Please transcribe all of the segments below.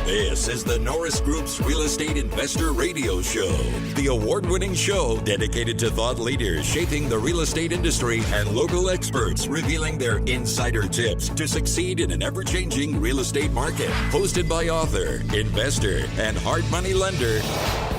This is the Norris Group's Real Estate Investor Radio Show, the award-winning show dedicated to thought leaders shaping the real estate industry and local experts revealing their insider tips to succeed in an ever-changing real estate market. Hosted by author, investor, and hard money lender,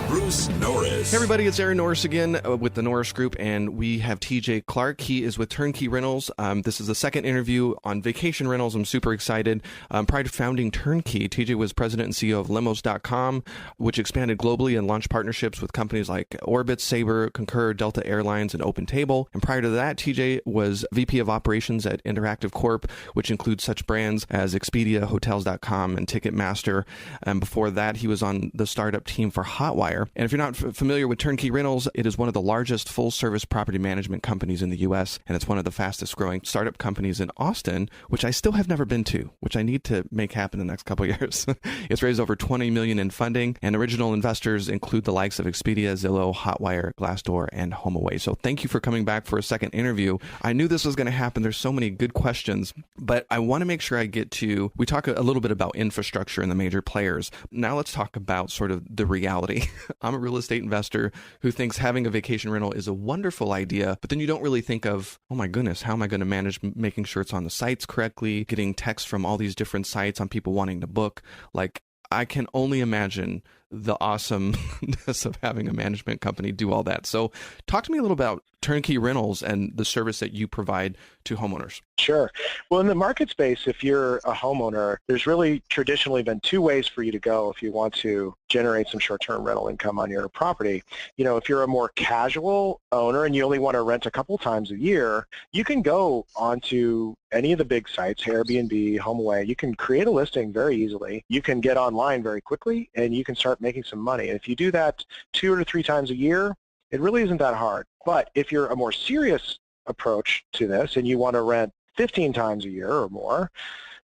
Bruce Norris. Hey everybody, it's Aaron Norris again with the Norris Group, and we have TJ Clark. He is with TurnKey Rentals. This is the second interview on vacation rentals. I'm super excited. Prior to founding TurnKey, TJ was president and CEO of limos.com, which expanded globally and launched partnerships with companies like Orbitz, Sabre, Concur, Delta Airlines, and OpenTable. And prior to that, TJ was V.P of Operations at InterActiveCorp, which includes such brands as Expedia, Hotels.com, and Ticketmaster. And before that, he was on the startup team for Hotwire. And if you're not familiar with TurnKey Rentals, it is one of the largest full-service property management companies in the U.S., and it's one of the fastest-growing startup companies in Austin, which I still have never been to, which I need to make happen in the next couple of years. It's raised over $20 million in funding, and original investors include the likes of Expedia, Zillow, Hotwire, Glassdoor, and Homeaway. So thank you for coming back for a second interview. I knew this was going to happen. There's so many good questions, but I want to make sure I get to, we talk a little bit about infrastructure and the major players. Now let's talk about sort of the reality. I'm a real estate investor who thinks having a vacation rental is a wonderful idea, but then you don't really think of, oh my goodness, how am I going to manage making sure it's on the sites correctly, getting texts from all these different sites on people wanting to book. Like, I can only imagine the awesomeness of having a management company do all that. So talk to me a little about TurnKey Rentals and the service that you provide to homeowners. Sure. Well, in the market space, if you're a homeowner, there's really traditionally been two ways for you to go if you want to generate some short-term rental income on your property. You know, if you're a more casual owner and you only want to rent a couple times a year, you can go onto any of the big sites, Airbnb, Homeaway. You can create a listing very easily. You can get online very quickly, and you can start making some money. And if you do that 2 or 3 times a year, it really isn't that hard. But if you're a more serious approach to this and you want to rent 15 times a year or more,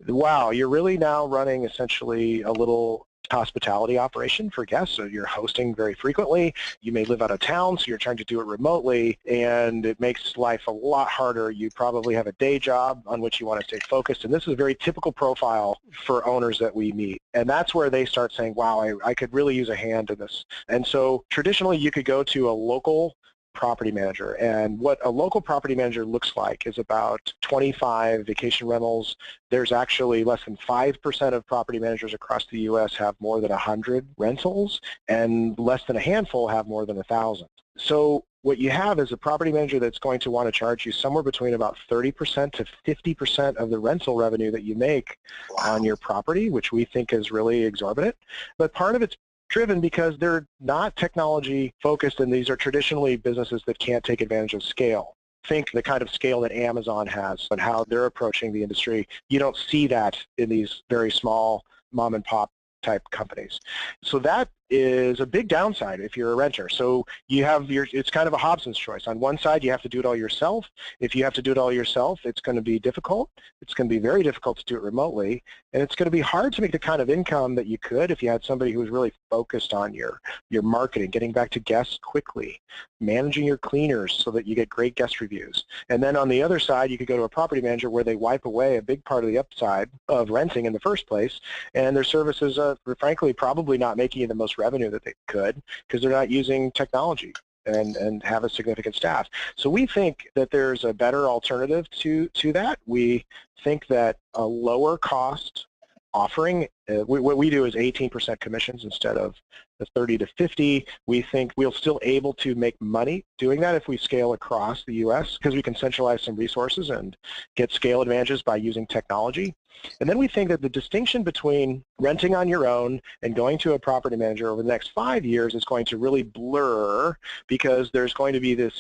wow, you're really now running essentially a little hospitality operation for guests. So you're hosting very frequently. You may live out of town, so you're trying to do it remotely, and it makes life a lot harder. You probably have a day job on which you want to stay focused, and this is a very typical profile for owners that we meet. And that's where they start saying, wow, I could really use a hand in this. And so traditionally, you could go to a local property manager, and what a local property manager looks like is about 25 vacation rentals. There's actually less than 5% of property managers across the U.S. have more than 100 rentals, and less than a handful have more than 1,000. So what you have is a property manager that's going to want to charge you somewhere between about 30% to 50% of the rental revenue that you make on your property, which we think is really exorbitant. But part of it's driven because they're not technology focused, and these are traditionally businesses that can't take advantage of scale. Think the kind of scale that Amazon has and how they're approaching the industry. You don't see that in these very small mom and pop type companies. So that is a big downside if you're a renter. So you have it's kind of a Hobson's choice. On one side, you have to do it all yourself. If you have to do it all yourself, it's going to be difficult. It's going to be very difficult to do it remotely, and it's going to be hard to make the kind of income that you could if you had somebody who was really focused on your marketing, getting back to guests quickly, managing your cleaners so that you get great guest reviews. And then on the other side, you could go to a property manager where they wipe away a big part of the upside of renting in the first place, and their services are, frankly, probably not making you the most revenue that they could because they're not using technology and have a significant staff. So we think that there's a better alternative to that. We think that a lower cost offering, what we do is 18% commissions instead of the 30 to 50. We think we'll still able to make money doing that if we scale across the U.S. because we can centralize some resources and get scale advantages by using technology. And then we think that the distinction between renting on your own and going to a property manager over the next 5 years is going to really blur because there's going to be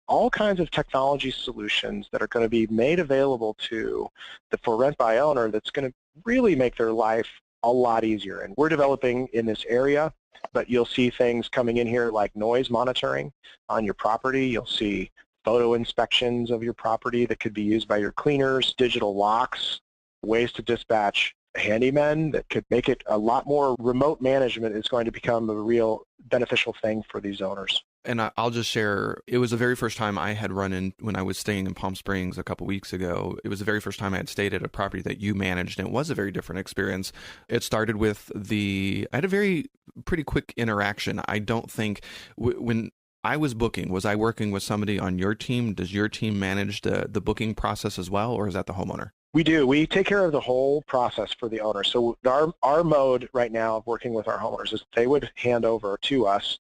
all kinds of technology solutions that are going to be made available to the for rent by owner that's going to really make their life a lot easier. And we're developing in this area, but you'll see things coming in here like noise monitoring on your property. You'll see photo inspections of your property that could be used by your cleaners, digital locks, ways to dispatch handymen that could make it a lot more remote management is going to become a real beneficial thing for these owners. And I'll just share, it was the very first time I had run in when I was staying in Palm Springs a couple weeks ago. It was the very first time I had stayed at a property that you managed, and it was a very different experience. It started with I had a pretty quick interaction. I don't think, when I was booking, was I working with somebody on your team? Does your team manage the booking process as well, or is that the homeowner? We do. We take care of the whole process for the owner. So our mode right now of working with our homeowners is they would hand over to us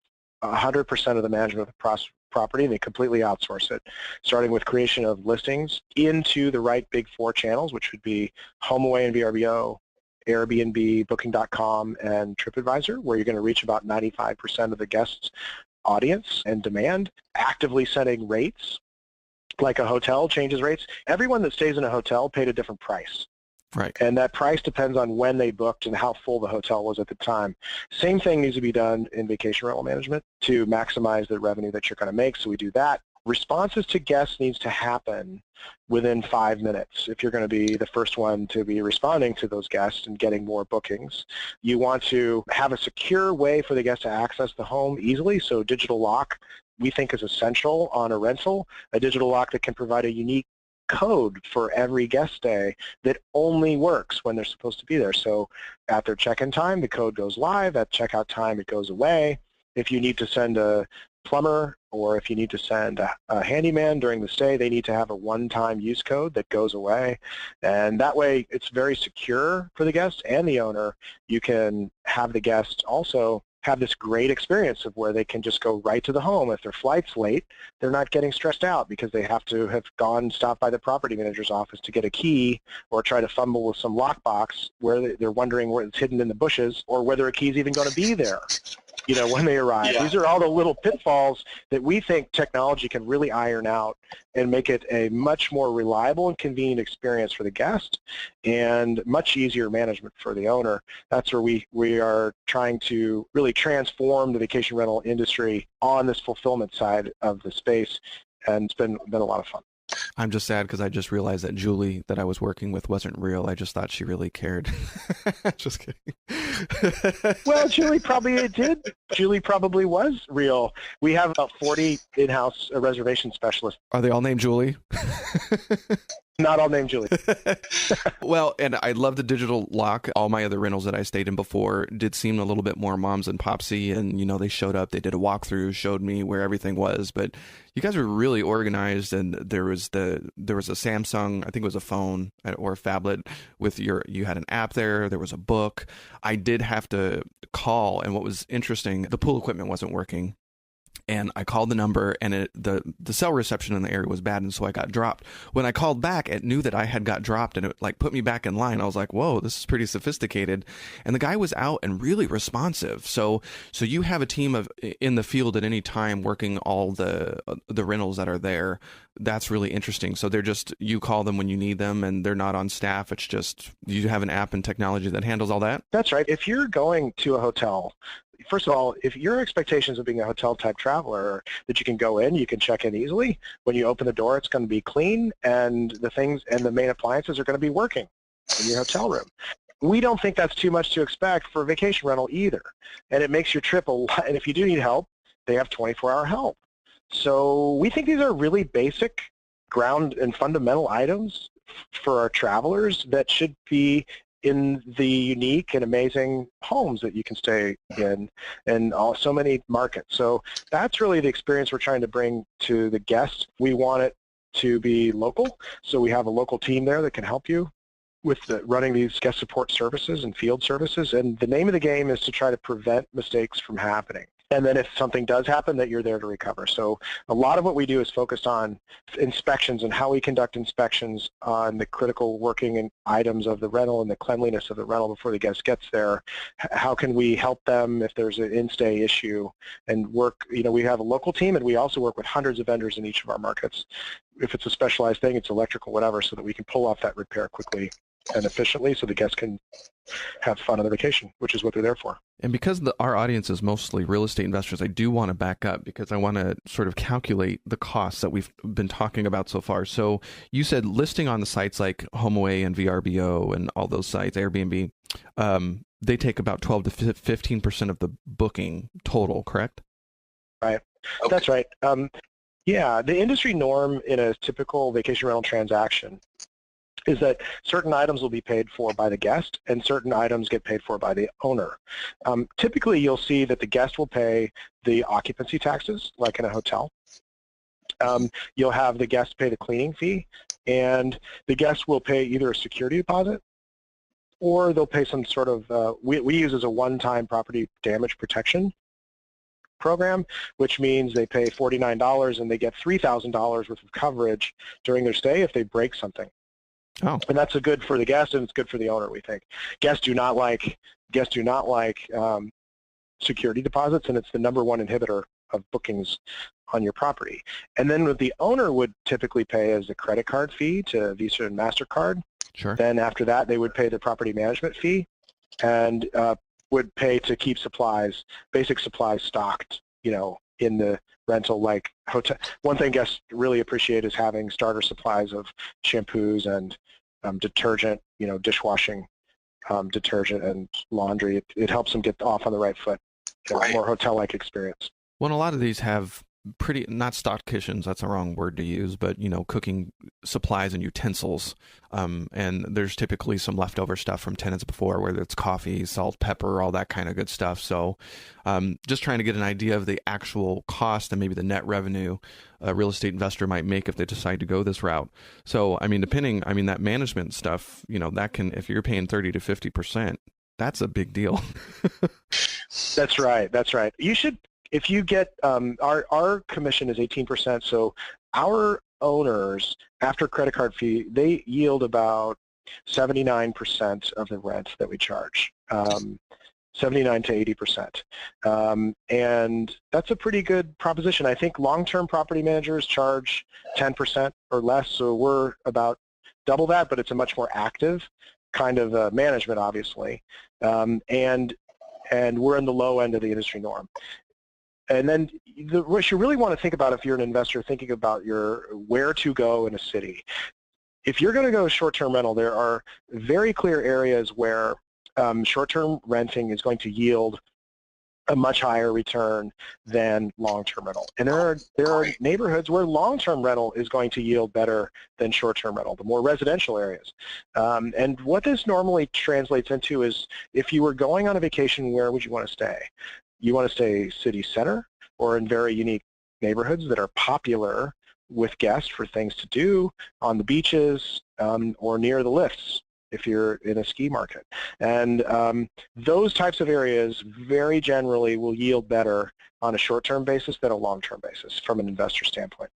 100% of the management of the property, and they completely outsource it, starting with creation of listings into the right big four channels, which would be Homeaway and VRBO, Airbnb, Booking.com, and TripAdvisor, where you're going to reach about 95% of the guests' audience and demand, actively setting rates. Like a hotel changes rates. Everyone that stays in a hotel paid a different price. Right. And that price depends on when they booked and how full the hotel was at the time. Same thing needs to be done in vacation rental management to maximize the revenue that you're going to make. So we do that. Responses to guests needs to happen within 5 minutes. If you're going to be the first one to be responding to those guests and getting more bookings, you want to have a secure way for the guest to access the home easily. So digital lock, we think, is essential on a rental, a digital lock that can provide a unique code for every guest stay that only works when they're supposed to be there. So at their check-in time, the code goes live. At checkout time, it goes away. If you need to send a plumber or if you need to send a handyman during the stay, they need to have a one-time use code that goes away. And that way, it's very secure for the guest and the owner. You can have the guest also have this great experience of where they can just go right to the home. If their flight's late, they're not getting stressed out because they have to have stopped by the property manager's office to get a key or try to fumble with some lockbox where they're wondering where it's hidden in the bushes or whether a key's even going to be there, when they arrive. Yeah. These are all the little pitfalls that we think technology can really iron out and make it a much more reliable and convenient experience for the guest and much easier management for the owner. That's where we are trying to really transform the vacation rental industry on this fulfillment side of the space, and it's been a lot of fun. I'm just sad because I just realized that Julie that I was working with wasn't real. I just thought she really cared. Just kidding. Well, Julie probably did. Julie probably was real. We have about 40 in-house reservation specialists. Are they all named Julie? Not all named Julie. Well, and I love the digital lock. All my other rentals that I stayed in before did seem a little bit more moms and popsy, and they showed up, they did a walkthrough, showed me where everything was, but you guys were really organized, and there was a Samsung, I think it was a phone or a phablet with you had an app there was a book. I did have to call, and what was interesting, the pool equipment wasn't working. And I called the number, and the cell reception in the area was bad, and so I got dropped. When I called back, it knew that I had got dropped, and it put me back in line. I was like, whoa, this is pretty sophisticated. And the guy was out and really responsive. So you have a team in the field at any time working all the rentals that are there. That's really interesting. So they're just, you call them when you need them, and they're not on staff. It's just, you have an app and technology that handles all that? That's right. If you're going to a hotel, first of all, if your expectations of being a hotel-type traveler that you can go in, you can check in easily. When you open the door, it's going to be clean, and the things and the main appliances are going to be working in your hotel room. We don't think that's too much to expect for a vacation rental either, and it makes your trip a lot. And if you do need help, they have 24-hour help. So we think these are really basic, ground and fundamental items for our travelers that should be in the unique and amazing homes that you can stay in so many markets. So that's really the experience we're trying to bring to the guests. We want it to be local, so we have a local team there that can help you with running these guest support services and field services. And the name of the game is to try to prevent mistakes from happening. And then if something does happen, that you're there to recover. So a lot of what we do is focused on inspections and how we conduct inspections on the critical working items of the rental and the cleanliness of the rental before the guest gets there. How can we help them if there's an in-stay issue and work? We have a local team, and we also work with hundreds of vendors in each of our markets. If it's a specialized thing, it's electrical, whatever, so that we can pull off that repair quickly and efficiently so the guests can have fun on their vacation, which is what they're there for. And because our audience is mostly real estate investors, I do want to back up because I want to sort of calculate the costs that we've been talking about so far. So you said listing on the sites like Homeaway and VRBO and all those sites, Airbnb, they take about 12 to 15% of the booking total, correct? Right. Okay. That's right. Yeah, the industry norm in a typical vacation rental transaction is that certain items will be paid for by the guest and certain items get paid for by the owner. Typically, you'll see that the guest will pay the occupancy taxes, like in a hotel. You'll have the guest pay the cleaning fee, and the guest will pay either a security deposit or they'll pay some sort of, we use as a one-time property damage protection program, which means they pay $49 and they get $3,000 worth of coverage during their stay if they break something. Oh. And that's good for the guest and it's good for the owner, we think. Guests do not like security deposits, and it's the number one inhibitor of bookings on your property. And then what the owner would typically pay is the credit card fee to Visa and MasterCard. Sure. Then after that, they would pay the property management fee and would pay to keep supplies, basic supplies stocked, in the rental, like hotel. One thing guests really appreciate is having starter supplies of shampoos and detergent, dishwashing detergent and laundry. It helps them get off on the right foot, Right. more hotel-like experience. Well, a lot of these have not stock kitchens, that's a wrong word to use, but, cooking supplies and utensils. And there's typically some leftover stuff from tenants before, whether it's coffee, salt, pepper, all that kind of good stuff. So just trying to get an idea of the actual cost and maybe the net revenue a real estate investor might make if they decide to go this route. So, that management stuff, that can, if you're paying 30 to 50%, that's a big deal. That's right. You should, if you get, our commission is 18%, so our owners, after credit card fee, they yield about 79% of the rent that we charge, 79 to 80%. And that's a pretty good proposition. I think long-term property managers charge 10% or less, so we're about double that, but it's a much more active kind of management, obviously. And we're in the low end of the industry norm. And then what you really want to think about if you're an investor thinking about where to go in a city. If you're going to go short-term rental, there are very clear areas where short-term renting is going to yield a much higher return than long-term rental. And there are neighborhoods where long-term rental is going to yield better than short-term rental, the more residential areas. And what this normally translates into is if you were going on a vacation, where would you want to stay? You want to stay city center or in very unique neighborhoods that are popular with guests for things to do on the beaches or near the lifts if you're in a ski market. And those types of areas very generally will yield better on a short-term basis than a long-term basis from an investor standpoint.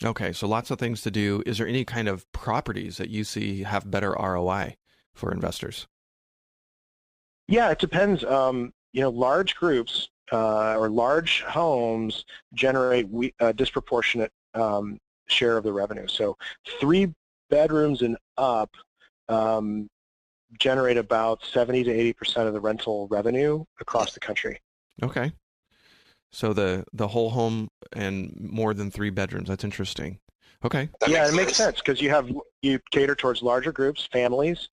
Okay, so lots of things to do. Is there any kind of properties that you see have better ROI for investors? Yeah, it depends. Large groups or large homes generate a disproportionate share of the revenue. So 3 bedrooms and up generate about 70 to 80% of the rental revenue across the country. Okay. So the whole home and more than 3 bedrooms. That's interesting. Okay. Yeah, it makes sense because you cater towards larger groups, families.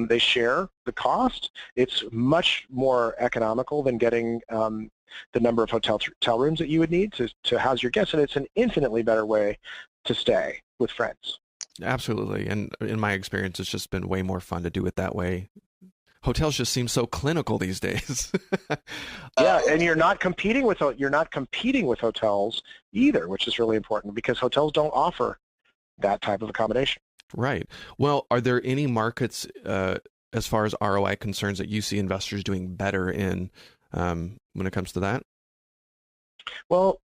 They share the cost. It's much more economical than getting the number of hotel rooms that you would need to house your guests, and it's an infinitely better way to stay with friends. Absolutely. And in my experience, it's just been way more fun to do it that way. Hotels just seem so clinical these days. Yeah, and you're not competing with hotels either, which is really important because hotels don't offer that type of accommodation. Right. Well, are there any markets as far as ROI concerns that you see investors doing better in when it comes to that? Well,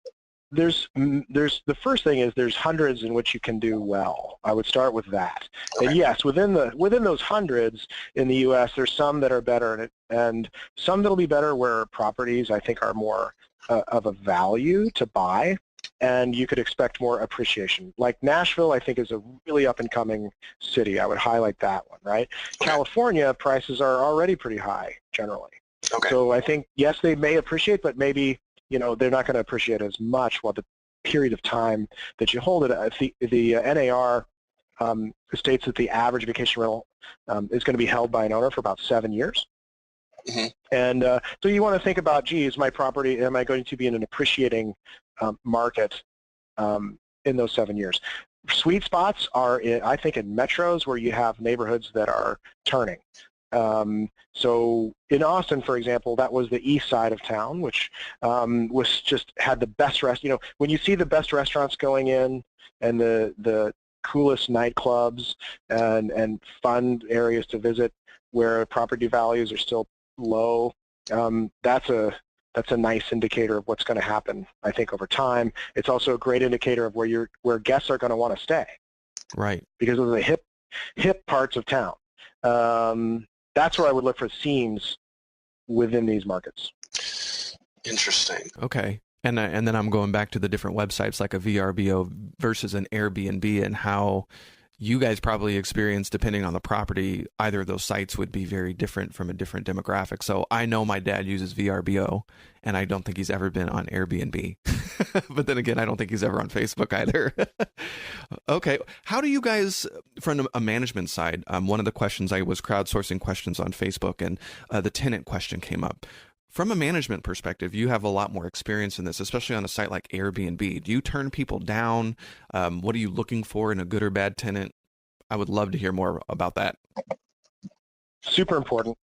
there's the first thing is there's hundreds in which you can do well. I would start with that. Okay. And yes, within those hundreds in the U.S., there's some that are better, and some that'll be better where properties I think are more of a value to buy. and you could expect more appreciation. Like Nashville, I think, is a really up-and-coming city. I would highlight that one, right? California, prices are already pretty high, generally. Okay. So I think, yes, they may appreciate, but maybe, they're not going to appreciate as much while the period of time that you hold it. The NAR states that the average vacation rental is going to be held by an owner for about 7 years. Mm-hmm. And so you want to think about, geez, my property, am I going to be in an appreciating market in those 7 years? Sweet spots are, I think, in metros where you have neighborhoods that are turning. So in Austin, for example, that was the east side of town, which had the best when you see the best restaurants going in and the coolest nightclubs and fun areas to visit where property values are still low, that's a nice indicator of what's going to happen, I think, over time. It's also a great indicator of where guests are going to want to stay. Right. Because of the hip parts of town. That's where I would look for themes within these markets. Interesting. Okay. And then I'm going back to the different websites like a VRBO versus an Airbnb, and how you guys probably experience, depending on the property, either of those sites would be very different from a different demographic. So I know my dad uses VRBO, and I don't think he's ever been on Airbnb. But then again, I don't think he's ever on Facebook either. Okay. How do you guys, from a management side, one of the questions, I was crowdsourcing questions on Facebook, and the tenant question came up. From a management perspective, you have a lot more experience in this, especially on a site like Airbnb. Do you turn people down? What are you looking for in a good or bad tenant? I would love to hear more about that. Super important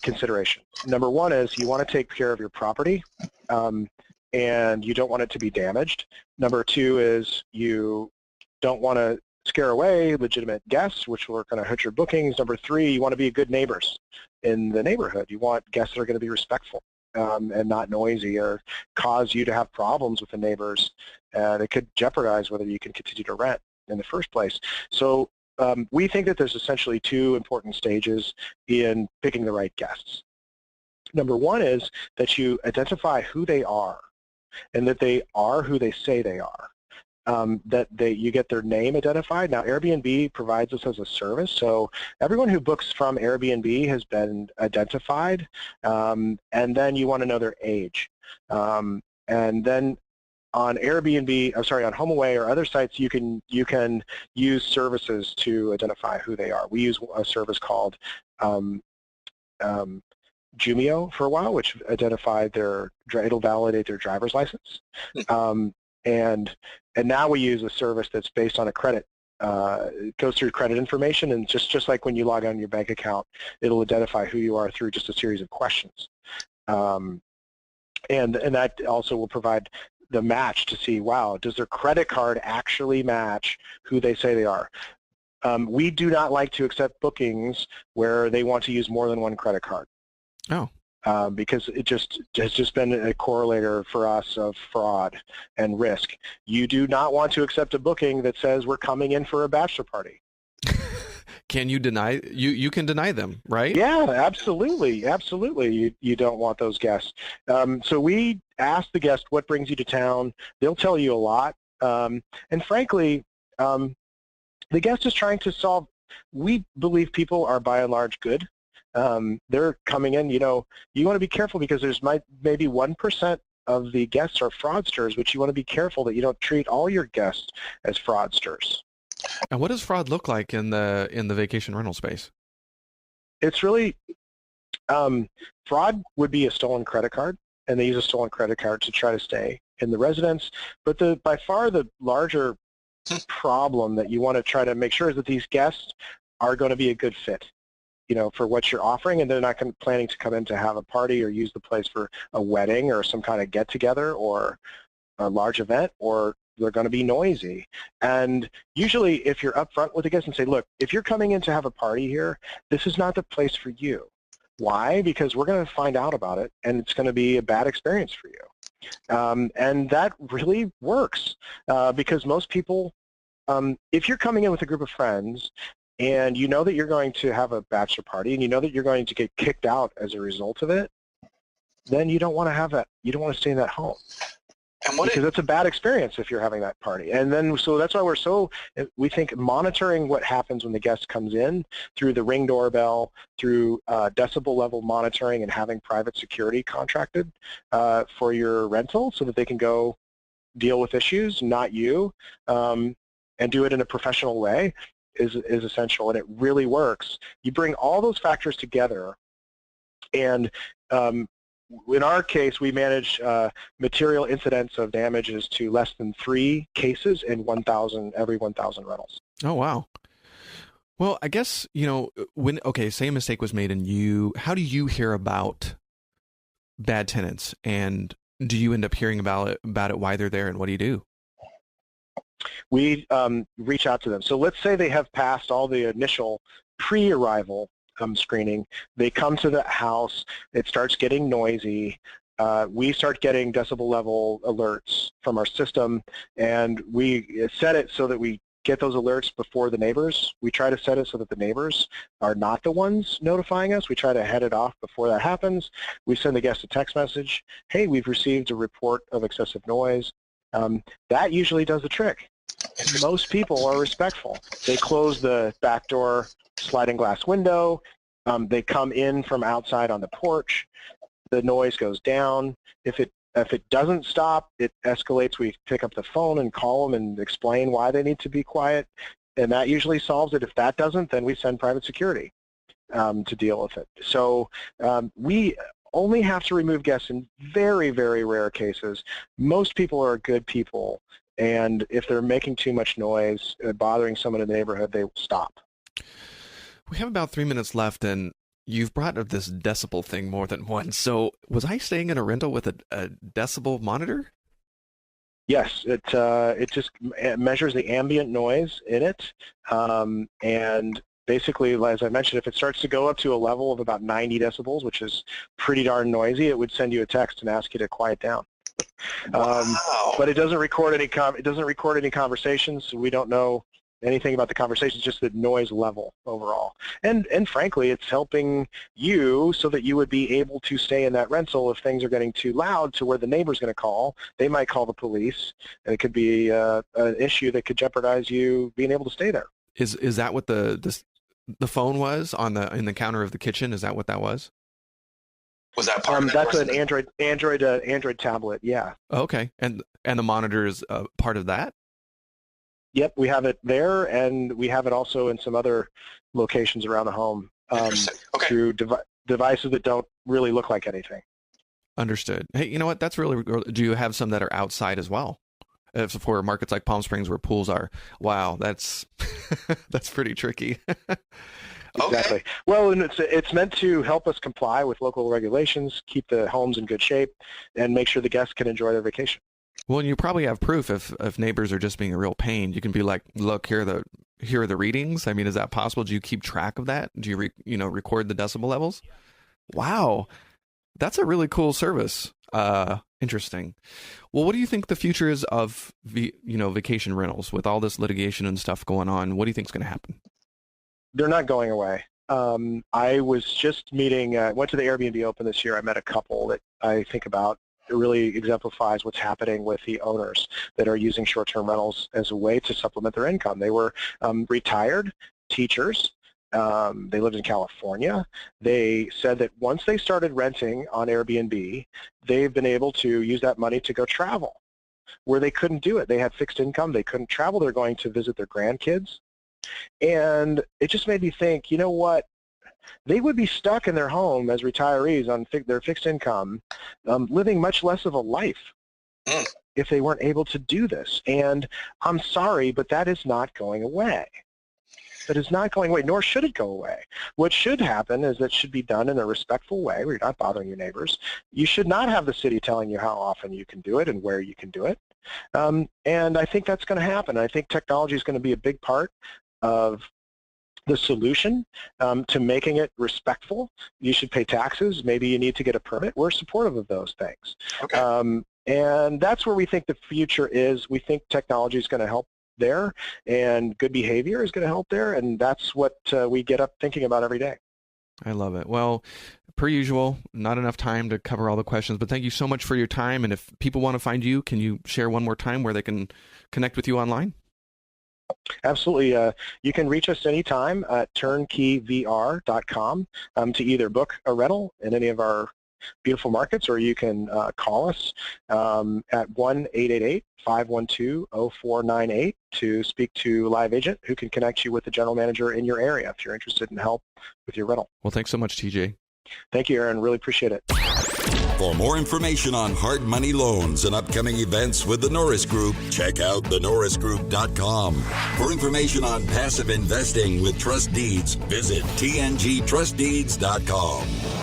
consideration. Number one is you want to take care of your property, and you don't want it to be damaged. Number two is you don't want to scare away legitimate guests, which are going to hurt your bookings. Number three, you want to be good neighbors in the neighborhood. You want guests that are going to be respectful and not noisy or cause you to have problems with the neighbors. It could jeopardize whether you can continue to rent in the first place. So we think that there's essentially two important stages in picking the right guests. Number one is that you identify who they are and that they are who they say they are. You get their name identified. Now, Airbnb provides this as a service, so everyone who books from Airbnb has been identified, and then you want to know their age. And then on Airbnb, on Homeaway or other sites, you can use services to identify who they are. We use a service called Jumio for a while, which identified it'll validate their driver's license. And now we use a service that's based on a credit. It goes through credit information, and just like when you log on your bank account, it'll identify who you are through just a series of questions. And that also will provide the match to see, wow, does their credit card actually match who they say they are? We do not like to accept bookings where they want to use more than one credit card. Oh. Because it has just been a correlator for us of fraud and risk. You do not want to accept a booking that says we're coming in for a bachelor party. Can you deny? You can deny them, right? Yeah, absolutely. You don't want those guests. So we ask the guest, what brings you to town? They'll tell you a lot. And frankly, the guest is trying to solve. We believe people are by and large good. They're coming in, you want to be careful because there's maybe 1% of the guests are fraudsters, which you want to be careful that you don't treat all your guests as fraudsters. And what does fraud look like in the vacation rental space? It's really, fraud would be a stolen credit card, and they use a stolen credit card to try to stay in the residence. But by far the larger problem that you want to try to make sure is that these guests are going to be a good fit, for what you're offering, and they're not planning to come in to have a party or use the place for a wedding or some kind of get-together or a large event, or they're going to be noisy. And usually if you're upfront with the guests and say, look, if you're coming in to have a party here, this is not the place for you. Why? Because we're going to find out about it, and it's going to be a bad experience for you. And that really works because most people, if you're coming in with a group of friends and you know that you're going to have a bachelor party and you know that you're going to get kicked out as a result of it, then you don't want to have that. You don't want to stay in that home. because it's a bad experience if you're having that party. And then, so that's why we think monitoring what happens when the guest comes in through the Ring doorbell, through decibel level monitoring, and having private security contracted for your rental so that they can go deal with issues, not you, and do it in a professional way is essential, and it really works. You bring all those factors together, and in our case, we manage material incidents of damages to less than 3 cases in every 1,000 rentals. Oh, wow. Well, I guess, say a mistake was made and how do you hear about bad tenants, and do you end up hearing about it, why they're there, and what do you do? We reach out to them. So let's say they have passed all the initial pre-arrival screening. They come to the house, it starts getting noisy, we start getting decibel level alerts from our system, and we set it so that we get those alerts before the neighbors. We try to set it so that the neighbors are not the ones notifying us. We try to head it off before that happens. We send the guest a text message, hey, we've received a report of excessive noise. That usually does the trick. Most people are respectful. They close the back door sliding glass window. They come in from outside on the porch. The noise goes down. If it doesn't stop, it escalates. We pick up the phone and call them and explain why they need to be quiet, and that usually solves it. If that doesn't, then we send private security to deal with it. So we only have to remove guests in very, very rare cases. Most people are good people, and if they're making too much noise, bothering someone in the neighborhood, they will stop. We have about 3 minutes left, and you've brought up this decibel thing more than once. So was I staying in a rental with a decibel monitor? Yes, it just measures the ambient noise in it, and basically, as I mentioned, if it starts to go up to a level of about 90 decibels, which is pretty darn noisy, it would send you a text and ask you to quiet down. Wow. But it doesn't record any conversations, so we don't know anything about the conversations, just the noise level overall. And frankly, it's helping you so that you would be able to stay in that rental if things are getting too loud to where the neighbor's going to call. They might call the police, and it could be an issue that could jeopardize you being able to stay there. Is that what the phone was in the counter of the kitchen? Is that what that was? Was that part of that? That's an Android tablet, yeah. Okay, and the monitor is part of that? Yep, we have it there, and we have it also in some other locations around the home through devices that don't really look like anything. Understood. Hey, you know what? That's really. Do you have some that are outside as well? If for markets like Palm Springs where pools are, wow, that's that's pretty tricky. Exactly. Okay. Well, and it's meant to help us comply with local regulations, keep the homes in good shape, and make sure the guests can enjoy their vacation. Well, and you probably have proof if neighbors are just being a real pain. You can be like, look, here are the readings. I mean, is that possible? Do you keep track of that? Do you record the decibel levels? Wow, that's a really cool service. Interesting. Well, what do you think the future is of vacation rentals with all this litigation and stuff going on? What do you think is going to happen? They're not going away. I was just meeting. Went to the Airbnb Open this year. I met a couple that I think about. It really exemplifies what's happening with the owners that are using short-term rentals as a way to supplement their income. They were retired teachers. They lived in California. They said that once they started renting on Airbnb, they've been able to use that money to go travel where they couldn't do it. They had fixed income. They couldn't travel. They're going to visit their grandkids. And it just made me think, you know what? They would be stuck in their home as retirees on their fixed income, living much less of a life if they weren't able to do this. And I'm sorry, but that is not going away. That is not going away, nor should it go away. What should happen is that should be done in a respectful way where you're not bothering your neighbors. You should not have the city telling you how often you can do it and where you can do it. And I think that's going to happen. I think technology is going to be a big part of the solution to making it respectful. You should pay taxes. Maybe you need to get a permit. We're supportive of those things. Okay. And that's where we think the future is. We think technology is going to help there, and good behavior is going to help there, and that's what we get up thinking about every day. I love it. Well, per usual, not enough time to cover all the questions, but thank you so much for your time. And if people want to find you, can you share one more time where they can connect with you online? Absolutely. You can reach us anytime at turnkeyvr.com to either book a rental in any of our beautiful markets, or you can call us at 1-888-512-0498 to speak to a live agent who can connect you with the general manager in your area if you're interested in help with your rental. Well, thanks so much, TJ. Thank you, Aaron. Really appreciate it. For more information on hard money loans and upcoming events with the Norris Group, check out thenorrisgroup.com. For information on passive investing with trust deeds, visit tngtrustdeeds.com.